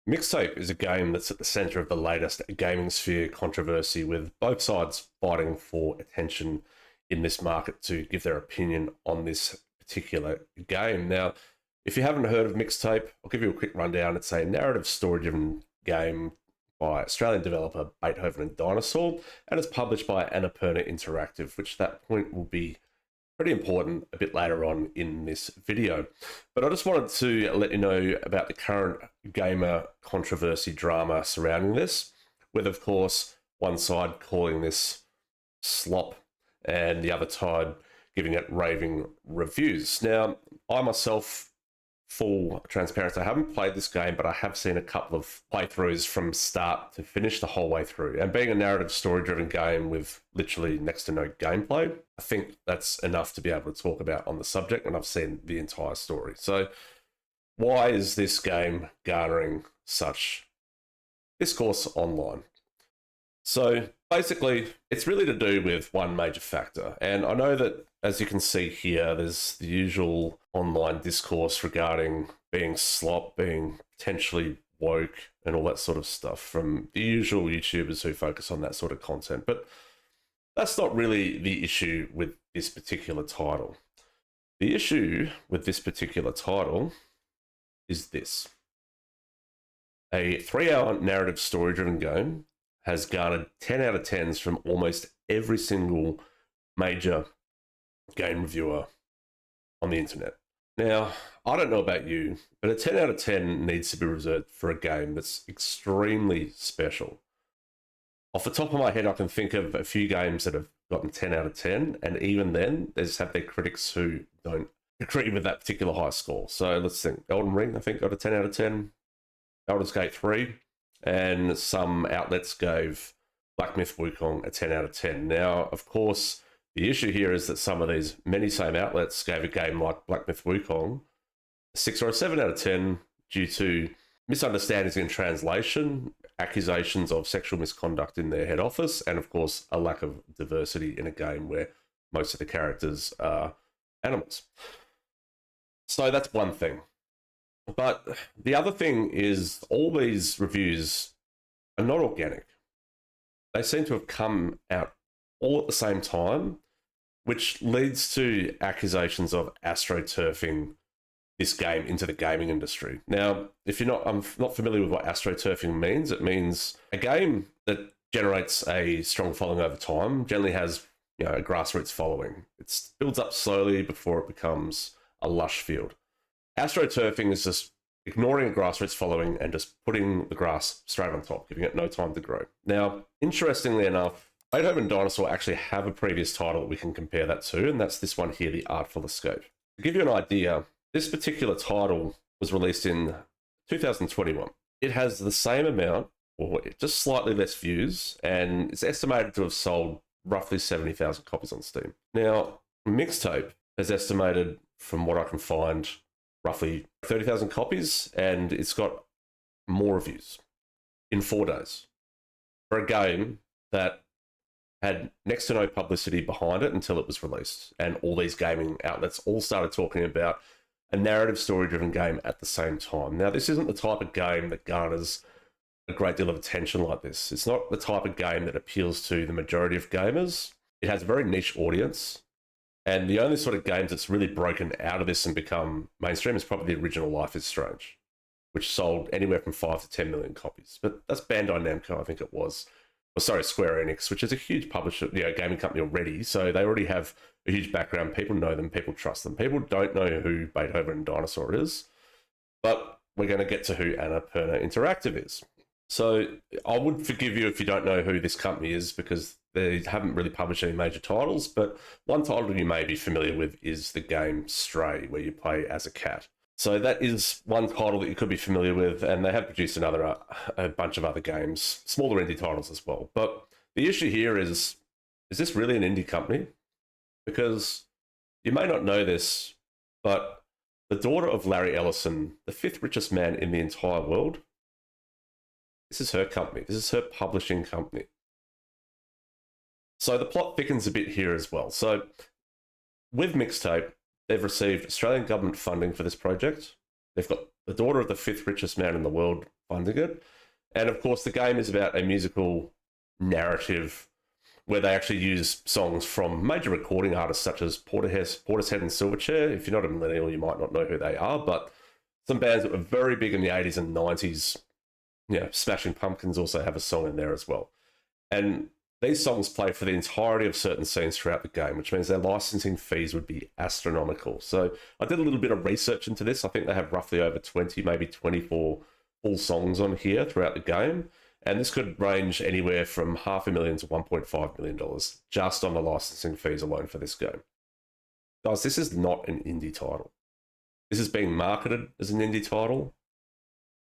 Mixtape is a game that's at the centre of the latest gaming sphere controversy, with both sides fighting for attention in this market to give their opinion on this particular game. Now, if you haven't heard of Mixtape, I'll give you a quick rundown. It's a narrative story-driven game by Australian developer Beethoven and Dinosaur, and it's published by Annapurna Interactive, which at that point will be pretty important a bit later on in this video. But I just wanted to let you know about the current gamer controversy drama surrounding this, with, of course, one side calling this slop and the other side giving it raving reviews. Now, I myself, full transparency, I haven't played this game, but I have seen a couple of playthroughs from start to finish the whole way through. And being a narrative story-driven game with literally next to no gameplay, I think that's enough to be able to talk about on the subject when I've seen the entire story. So why is this game garnering such discourse online? So basically, it's really to do with one major factor. And I know that, as you can see here, there's the usual online discourse regarding being slop, being potentially woke, and all that sort of stuff from the usual YouTubers who focus on that sort of content. But that's not really the issue with this particular title. The issue with this particular title is this. A 3-hour narrative story-driven game has garnered 10 out of 10s from almost every single major game reviewer on the internet. Now, I don't know about you, but a 10 out of 10 needs to be reserved for a game that's extremely special. Off the top of my head, I can think of a few games that have gotten 10 out of 10, and even then, they just have their critics who don't agree with that particular high score. So let's think. Elden Ring, I think, got a 10 out of 10. Baldur's Gate 3, and some outlets gave Black Myth Wukong a 10 out of 10. Now, of course, the issue here is that some of these many same outlets gave a game like Black Myth Wukong a 6 or a 7 out of 10 due to misunderstandings in translation, accusations of sexual misconduct in their head office, and of course, a lack of diversity in a game where most of the characters are animals. So that's one thing. But the other thing is all these reviews are not organic. They seem to have come out all at the same time, which leads to accusations of astroturfing this game into the gaming industry. Now, if you're not, I'm not familiar with what astroturfing means. It means a game that generates a strong following over time, generally has, you know, a grassroots following. It builds up slowly before it becomes a lush field. Astroturfing is just ignoring a grassroots following and just putting the grass straight on top, giving it no time to grow. Now, interestingly enough, Beethoven and Dinosaur actually have a previous title that we can compare that to, and that's this one here, The Artful Escape. To give you an idea, this particular title was released in 2021. It has the same amount, or just slightly less views, and it's estimated to have sold roughly 70,000 copies on Steam. Now, Mixtape has estimated, from what I can find, roughly 30,000 copies, and it's got more reviews in 4 days for a game that had next to no publicity behind it until it was released. And all these gaming outlets all started talking about a narrative story-driven game at the same time. Now, this isn't the type of game that garners a great deal of attention like this. It's not the type of game that appeals to the majority of gamers. It has a very niche audience. And the only sort of games that's really broken out of this and become mainstream is probably the original Life is Strange, which sold anywhere from 5 to 10 million copies. But that's Bandai Namco, I think it was. Or sorry, Square Enix, which is a huge publisher, you know, gaming company already. So they already have a huge background. People know them. People trust them. People don't know who Beethoven and Dinosaur is. But we're going to get to who Annapurna Interactive is. So I would forgive you if you don't know who this company is, because they haven't really published any major titles, but one title you may be familiar with is the game Stray, where you play as a cat. So that is one title that you could be familiar with, and they have produced a bunch of other games, smaller indie titles as well. But the issue here is this really an indie company? Because you may not know this, but the daughter of Larry Ellison, the 5th richest man in the entire world, this is her company. This is her publishing company. So the plot thickens a bit here as well. So with Mixtape, they've received Australian government funding for this project. They've got the daughter of the 5th richest man in the world funding it. And of course, the game is about a musical narrative where they actually use songs from major recording artists such as Portishead and Silverchair. If you're not a millennial, you might not know who they are, but some bands that were very big in the 80s and 90s, Smashing Pumpkins also have a song in there as well. And these songs play for the entirety of certain scenes throughout the game, which means their licensing fees would be astronomical. So I did a little bit of research into this. I think they have roughly over 20, maybe 24 full songs on here throughout the game. And this could range anywhere from $500,000 to $1.5 million just on the licensing fees alone for this game. Guys, this is not an indie title. This is being marketed as an indie title,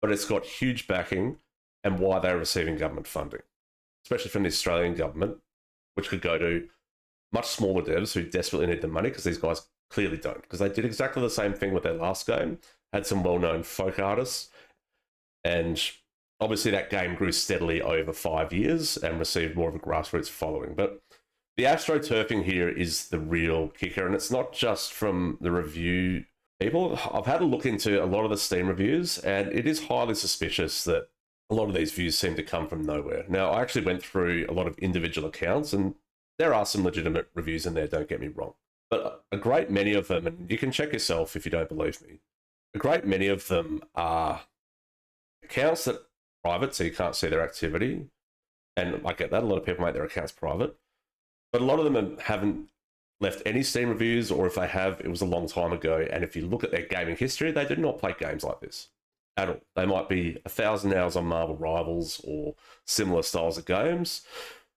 but it's got huge backing and why they're receiving government funding, especially from the Australian government, which could go to much smaller devs who desperately need the money, because these guys clearly don't, because they did exactly the same thing with their last game, had some well-known folk artists, and obviously that game grew steadily over 5 years and received more of a grassroots following. But the Astroturfing here is the real kicker, and it's not just from the review people. I've had a look into a lot of the Steam reviews, and it is highly suspicious that a lot of these views seem to come from nowhere. Now, I actually went through a lot of individual accounts, and there are some legitimate reviews in there, don't get me wrong. But a great many of them, and you can check yourself if you don't believe me, a great many of them are accounts that are private, so you can't see their activity. And I get that, a lot of people make their accounts private. But a lot of them haven't left any Steam reviews, or if they have, it was a long time ago. And if you look at their gaming history, they did not play games like this at all. They might be 1,000 hours on Marvel Rivals or similar styles of games,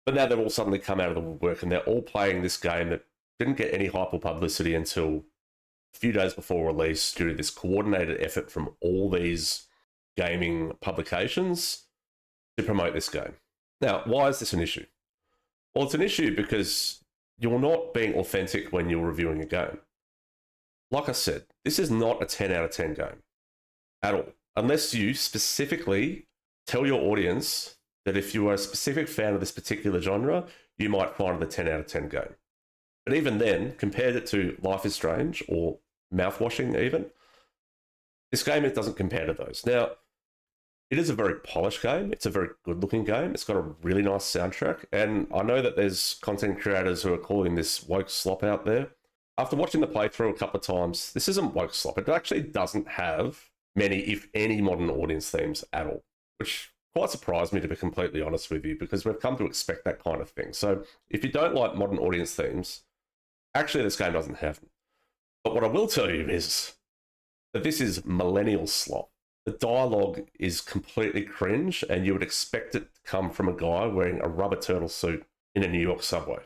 but now they've all suddenly come out of the woodwork and they're all playing this game that didn't get any hype or publicity until a few days before release due to this coordinated effort from all these gaming publications to promote this game. Now, why is this an issue? Well, it's an issue because you're not being authentic when you're reviewing a game. Like I said, this is not a 10 out of 10 game at all, unless you specifically tell your audience that if you are a specific fan of this particular genre, you might find it a 10 out of 10 game. But even then, compared it to Life is Strange or Mouthwashing even, this game, it doesn't compare to those. Now, it is a very polished game. It's a very good-looking game. It's got a really nice soundtrack. And I know that there's content creators who are calling this woke slop out there. After watching the playthrough a couple of times, this isn't woke slop. It actually doesn't have many, if any, modern audience themes at all, which quite surprised me, to be completely honest with you, because we've come to expect that kind of thing. So if you don't like modern audience themes, actually this game doesn't have them. But what I will tell you is that this is millennial slop. The dialogue is completely cringe, and you would expect it to come from a guy wearing a rubber turtle suit in a New York subway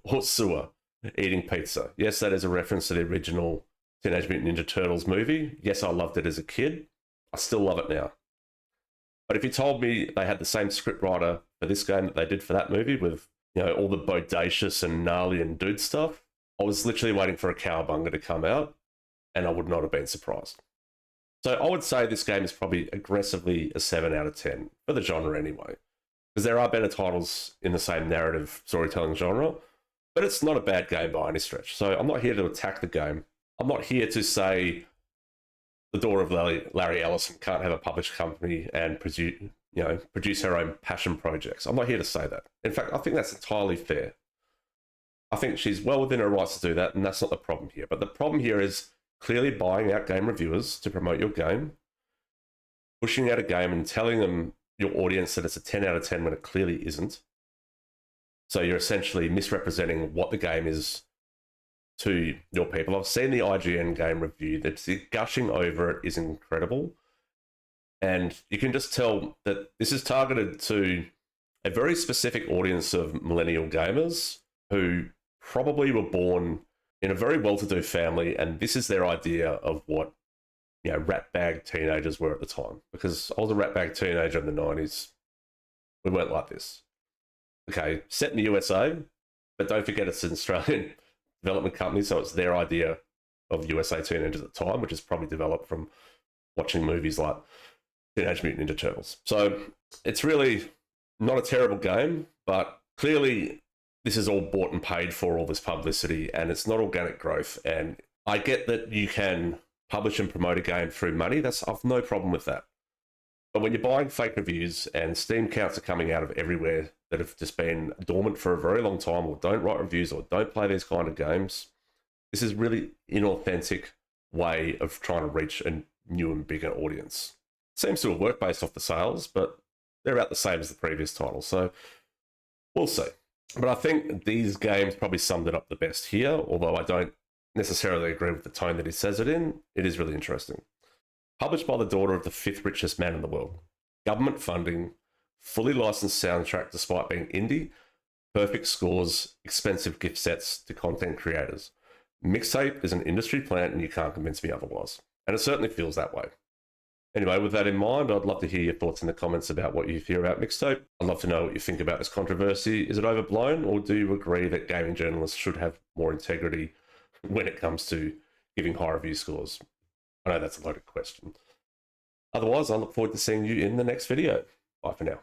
or sewer eating pizza. Yes, that is a reference to the original Teenage Mutant Ninja Turtles movie. Yes, I loved it as a kid. I still love it now. But if you told me they had the same scriptwriter for this game that they did for that movie with, all the bodacious and gnarly and dude stuff, I was literally waiting for a cowabunga to come out, and I would not have been surprised. So I would say this game is probably aggressively a 7 out of 10 for the genre anyway, because there are better titles in the same narrative storytelling genre, but it's not a bad game by any stretch. So I'm not here to attack the game. I'm not here to say the daughter of Larry Ellison can't have a published company and produce her own passion projects. I'm not here to say that. In fact, I think that's entirely fair. I think she's well within her rights to do that, and that's not the problem here. But the problem here is clearly buying out game reviewers to promote your game, pushing out a game and telling them, your audience, that it's a 10 out of 10 when it clearly isn't. So you're essentially misrepresenting what the game is to your people. I've seen the IGN game review. The gushing over it is incredible. And you can just tell that this is targeted to a very specific audience of millennial gamers who probably were born in a very well-to-do family, and this is their idea of what ratbag teenagers were at the time. Because I was a ratbag teenager in the 90s. We weren't like this. Okay, set in the USA, but don't forget it's an Australian development company, so it's their idea of USA teenagers at the time, which is probably developed from watching movies like Teenage Mutant Ninja Turtles. So it's really not a terrible game, but clearly this is all bought and paid for, all this publicity, and it's not organic growth. And I get that you can publish and promote a game through money. I've no problem with that. But when you're buying fake reviews and Steam counts are coming out of everywhere that have just been dormant for a very long time, or don't write reviews, or don't play these kind of games, this is really inauthentic way of trying to reach a new and bigger audience. Seems to have worked based off the sales, but they're about the same as the previous title, so we'll see. But I think these games probably summed it up the best here, although I don't necessarily agree with the tone that he says it in. It is really interesting. Published by the daughter of the 5th richest man in the world. Government funding, fully licensed soundtrack despite being indie, perfect scores, expensive gift sets to content creators. Mixtape is an industry plant and you can't convince me otherwise. And it certainly feels that way. Anyway, with that in mind, I'd love to hear your thoughts in the comments about what you hear about Mixtape. I'd love to know what you think about this controversy. Is it overblown, or do you agree that gaming journalists should have more integrity when it comes to giving high review scores? I know that's a loaded question. Otherwise, I look forward to seeing you in the next video. Bye for now.